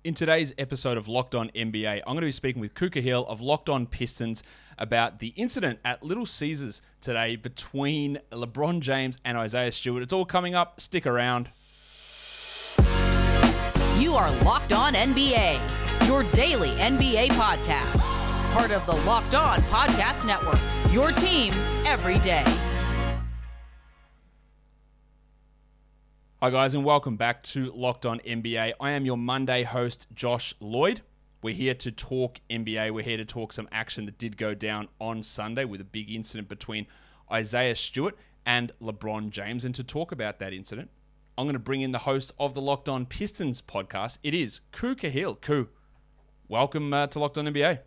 In today's episode of Locked On NBA, I'm going to be speaking with Khahil of Locked On Pistons about the incident at Little Caesars today between LeBron James and Isaiah Stewart. It's all coming up. Stick around. You are Locked On NBA, your daily NBA podcast. Part of the Locked On Podcast Network, your team every day. Hi guys, and welcome back to Locked On NBA. I am your Monday host, Josh Lloyd. We're here to talk NBA. We're here to talk some action that did go down on Sunday with a big incident between Isaiah Stewart and LeBron James. And to talk about that incident, I'm going to bring in the host of the Locked On Pistons podcast. It is Khahil. Khu, welcome to Locked On NBA.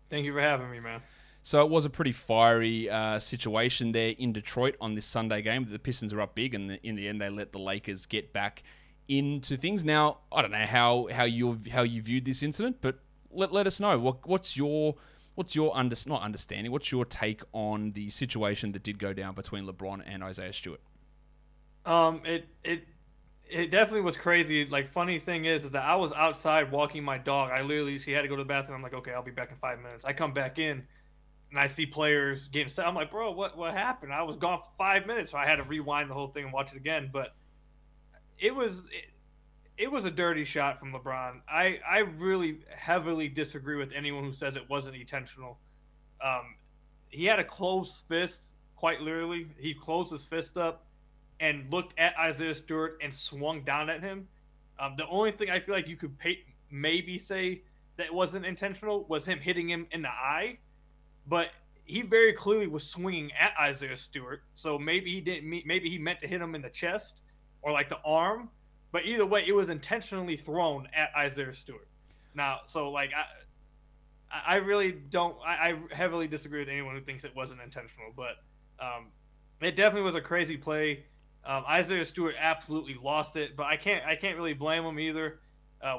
Thank you for having me, man. So it was a pretty fiery situation there in Detroit on this Sunday game. The Pistons are up big, and in the end, they let the Lakers get back into things. Now, I don't know how you viewed this incident, but let us know what's your understanding. What's your take on the situation that did go down between LeBron and Isaiah Stewart? It definitely was crazy. Like, funny thing is that I was outside walking my dog. She had to go to the bathroom. I'm like, okay, I'll be back in 5 minutes. I come back in. And I see players getting set. I'm like, bro, what happened? I was gone for 5 minutes, so I had to rewind the whole thing and watch it again. But it was a dirty shot from LeBron. I really heavily disagree with anyone who says it wasn't intentional. He had a closed fist, quite literally. He closed his fist up and looked at Isaiah Stewart and swung down at him. The only thing I feel like you could maybe say that wasn't intentional was him hitting him in the eye. But he very clearly was swinging at Isaiah Stewart, so maybe he didn't. Maybe he meant to hit him in the chest or like the arm. But either way, it was intentionally thrown at Isaiah Stewart. Now, so like I really don't. I heavily disagree with anyone who thinks it wasn't intentional. But it definitely was a crazy play. Isaiah Stewart absolutely lost it, but I can't really blame him either.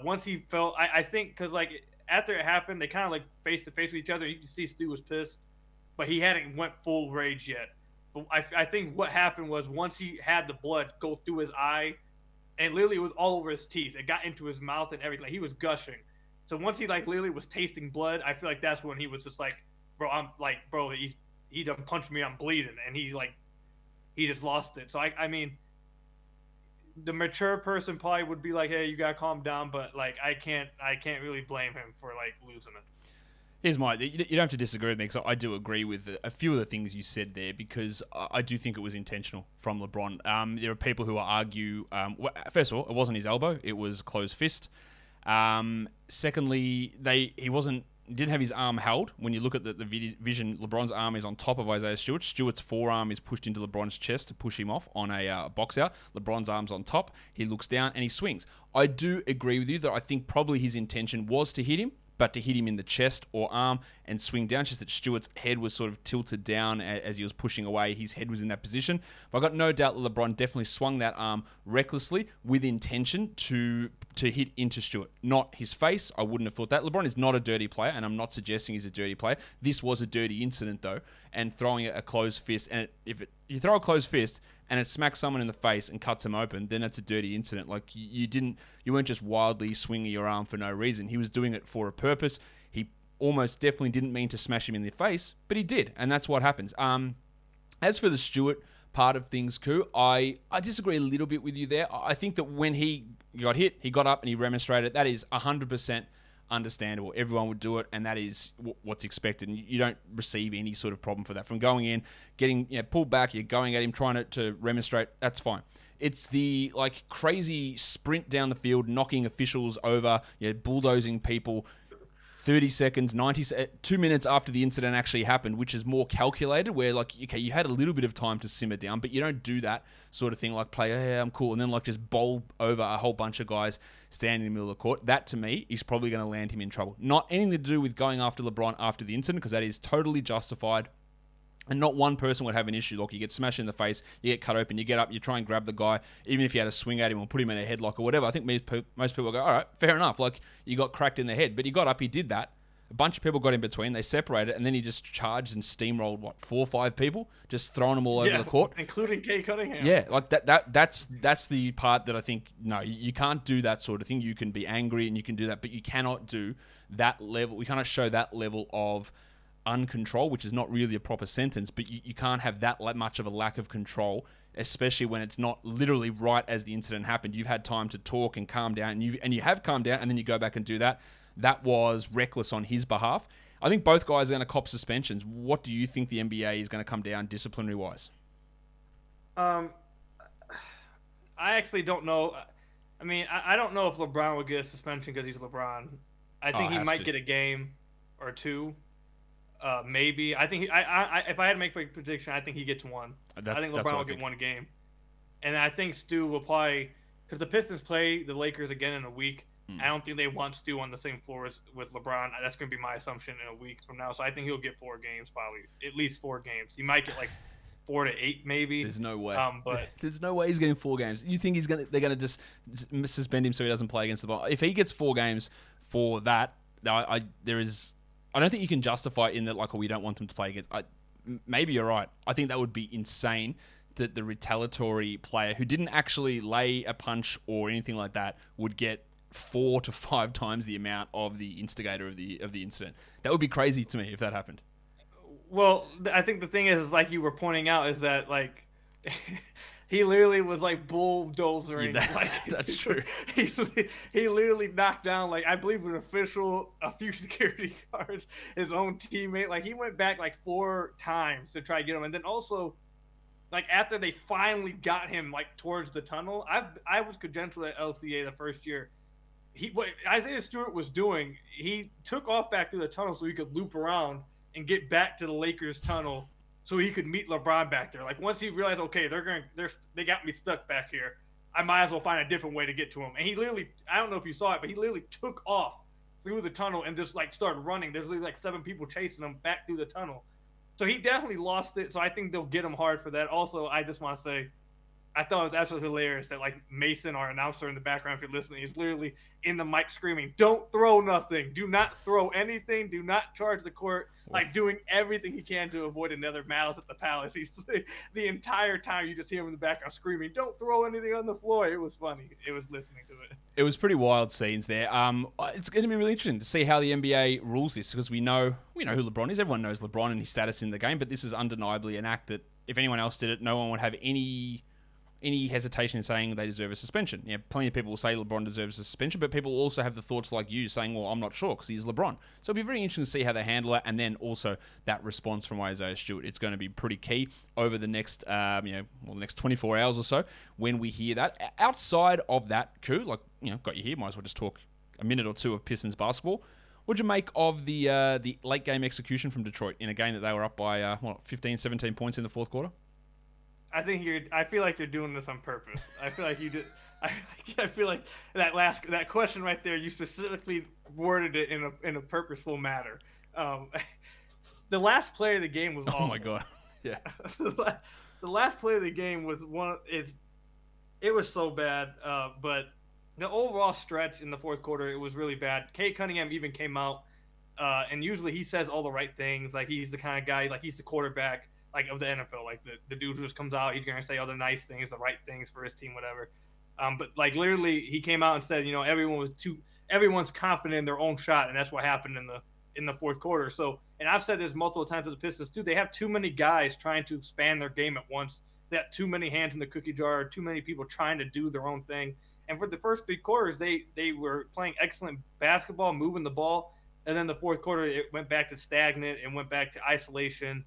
Once he felt, I think because like. After it happened, they kind of like face to face with each other. You can see Stu was pissed, but he hadn't went full rage yet. But I think what happened was once he had the blood go through his eye, and literally it was all over his teeth. It got into his mouth and everything. He was gushing. So once he like literally was tasting blood, I feel like that's when he was just like, bro, he done punched me, I'm bleeding, and he just lost it. So I mean. The mature person probably would be like, hey, you gotta calm down, but like I can't really blame him for like losing it. You don't have to disagree with me because I do agree with a few of the things you said there because I do think it was intentional from LeBron. There are people who will argue, first of all, it wasn't his elbow, it was closed fist. Secondly, he didn't have his arm held. When you look at the vision, LeBron's arm is on top of Isaiah Stewart. Stewart's forearm is pushed into LeBron's chest to push him off on a box out. LeBron's arm's on top. He looks down and he swings. I do agree with you that I think probably his intention was to hit him, but to hit him in the chest or arm and swing down. Just that Stewart's head was sort of tilted down as he was pushing away. His head was in that position. But I got no doubt that LeBron definitely swung that arm recklessly with intention to hit into Stewart. Not his face. I wouldn't have thought that. LeBron is not a dirty player, and I'm not suggesting he's a dirty player. This was a dirty incident, though, and throwing a closed fist. And if you throw a closed fist and it smacks someone in the face and cuts him open, then that's a dirty incident. Like you weren't just wildly swinging your arm for no reason. He was doing it for a purpose. He almost definitely didn't mean to smash him in the face, but he did, and that's what happens. As for the Stewart part of things, Khu, I disagree a little bit with you there. I think that when he got hit, he got up and he remonstrated. That is 100% understandable. Everyone would do it, and that is what's expected. And you don't receive any sort of problem for that. From going in, getting pulled back, you're going at him, trying to remonstrate, that's fine. It's the like crazy sprint down the field, knocking officials over, bulldozing people, 30 seconds, 2 minutes after the incident actually happened, which is more calculated, where like, okay, you had a little bit of time to simmer down, but you don't do that sort of thing like play, hey, I'm cool, and then like just bowl over a whole bunch of guys standing in the middle of the court. That to me is probably going to land him in trouble. Not anything to do with going after LeBron after the incident, because that is totally justified. And not one person would have an issue. Look, you get smashed in the face, you get cut open, you get up, you try and grab the guy, even if you had a swing at him or put him in a headlock or whatever. I think most people go, all right, fair enough. Like, you got cracked in the head, but you got up, you did that. A bunch of people got in between. They separated, and then he just charged and steamrolled, 4 or 5 people, just throwing them all over the court. Including Cade Cunningham. Yeah, like that's the part that I think, no, you can't do that sort of thing. You can be angry and you can do that, but you cannot do that level. We cannot show that level of uncontrol, which is not really a proper sentence, but you can't have that much of a lack of control, especially when it's not literally right as the incident happened. You've had time to talk and calm down, and you have calmed down, and then you go back and do that. That was reckless on his behalf. I think both guys are going to cop suspensions. What do you think the NBA is going to come down disciplinary-wise? I actually don't know. I mean, I don't know if LeBron would get a suspension because he's LeBron. I think he might get a game or 2. Maybe. I think if I had to make a prediction, I think he gets 1. I think LeBron will get 1 game. And I think Stu will probably, because the Pistons play the Lakers again in a week. I don't think they want Stu on the same floor with LeBron. That's going to be my assumption in a week from now. So I think he'll get 4 games, probably at least 4 games. He might get 4 to 8, maybe. There's no way. But there's no way he's getting 4 games. You think they're going to just suspend him so he doesn't play against the Ball? If he gets 4 games for that, I don't think you can justify it in that we don't want them to play against. Maybe you're right. I think that would be insane that the retaliatory player who didn't actually lay a punch or anything like that would get 4 to 5 times the amount of the instigator of the incident. That would be crazy to me if that happened. Well, I think the thing is like you were pointing out, is that he literally was bulldozering. Yeah, that's true. He literally knocked down I believe an official, a few security guards, his own teammate. He went back 4 times to try to get him, and then also after they finally got him towards the tunnel. I was credentialed at LCA the first year. What Isaiah Stewart was doing, he took off back through the tunnel so he could loop around and get back to the Lakers tunnel so he could meet LeBron back there. Once he realized, okay, they got me stuck back here, I might as well find a different way to get to him. And he literally, I don't know if you saw it, but he literally took off through the tunnel and just started running. There's literally 7 people chasing him back through the tunnel. So he definitely lost it. So I think they'll get him hard for that. Also, I just want to say, I thought it was absolutely hilarious that Mason, our announcer in the background, if you're listening, is literally in the mic screaming, "Don't throw nothing. Do not throw anything. Do not charge the court." Doing everything he can to avoid another Malice at the Palace. He's the entire time you just hear him in the background screaming, "Don't throw anything on the floor." It was funny. It was listening to it. It was pretty wild scenes there. It's going to be really interesting to see how the NBA rules this, because we know who LeBron is. Everyone knows LeBron and his status in the game, but this is undeniably an act that if anyone else did it, no one would have any hesitation in saying they deserve a suspension. Plenty of people will say LeBron deserves a suspension, but people also have the thoughts like you saying, well, I'm not sure because he's LeBron. So it'll be very interesting to see how they handle it, and then also that response from Isaiah Stewart. It's going to be pretty key over the next, the next 24 hours or so when we hear that. Outside of that coup, got you here, might as well just talk a minute or 2 of Pistons basketball. What'd you make of the late game execution from Detroit in a game that they were up by 15, 17 points in the fourth quarter? I feel like you're doing this on purpose. I feel like you did. I feel like that question right there, you specifically worded it in a purposeful manner. The last play of the game was awful. Oh my god, yeah. The last play of the game was it was so bad. But the overall stretch in the fourth quarter, it was really bad. Cade Cunningham even came out, and usually he says all the right things. He's the kind of guy, he's the quarterback of the NFL, the dude who just comes out, he's gonna say all the nice things, the right things for his team, whatever. But literally, he came out and said, everyone's confident in their own shot, and that's what happened in the fourth quarter. So, and I've said this multiple times to the Pistons too. They have too many guys trying to expand their game at once. They have too many hands in the cookie jar. Too many people trying to do their own thing. And for the first 3 quarters, they were playing excellent basketball, moving the ball, and then the fourth quarter it went back to stagnant and went back to isolation.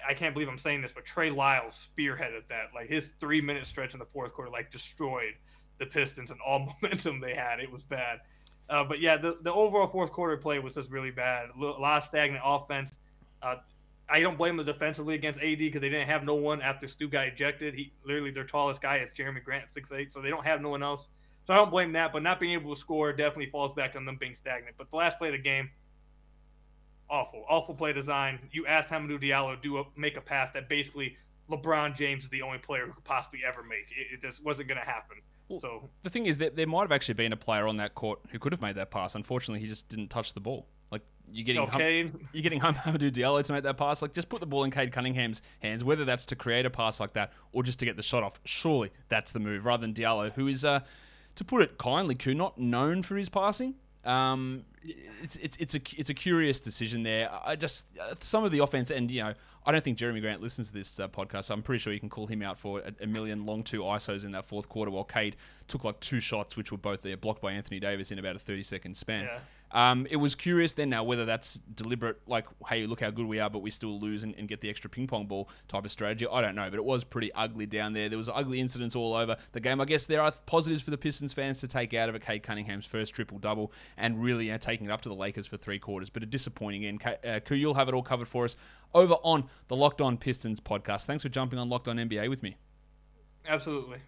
I can't believe I'm saying this, but Trey Lyles spearheaded that. His 3-minute stretch in the fourth quarter, destroyed the Pistons and all momentum they had. It was bad. But yeah, the overall fourth quarter play was just really bad. A lot of stagnant offense. I don't blame them defensively against AD because they didn't have no one after Stu got ejected. Literally their tallest guy is Jeremy Grant, 6'8", so they don't have no one else. So I don't blame that, but not being able to score definitely falls back on them being stagnant. But the last play of the game, awful play design. You asked Hamidou Diallo to make a pass that basically LeBron James is the only player who could possibly ever make. It just wasn't going to happen. So the thing is that there might have actually been a player on that court who could have made that pass. Unfortunately, he just didn't touch the ball. Like you're getting Hamidou Diallo to make that pass. Like just put the ball in Cade Cunningham's hands, whether that's to create a pass like that or just to get the shot off. Surely that's the move, rather than Diallo, who is, to put it kindly, not known for his passing. It's a curious decision there. I just some of the offense, and I don't think Jeremy Grant listens to this podcast, so I'm pretty sure you can call him out for a million long 2 ISOs in that fourth quarter, while Cade took like 2 shots, which were both blocked by Anthony Davis in about a 30-second span. Yeah. It was curious then now whether that's deliberate, like, hey, look how good we are, but we still lose and get the extra ping pong ball type of strategy. I don't know, but it was pretty ugly down there. There was ugly incidents all over the game. I guess there are positives for the Pistons fans to take out of it. Cade Cunningham's first triple-double and really taking it up to the Lakers for 3 quarters, but a disappointing end. Khahil have it all covered for us over on the Locked On Pistons podcast. Thanks for jumping on Locked On NBA with me. Absolutely.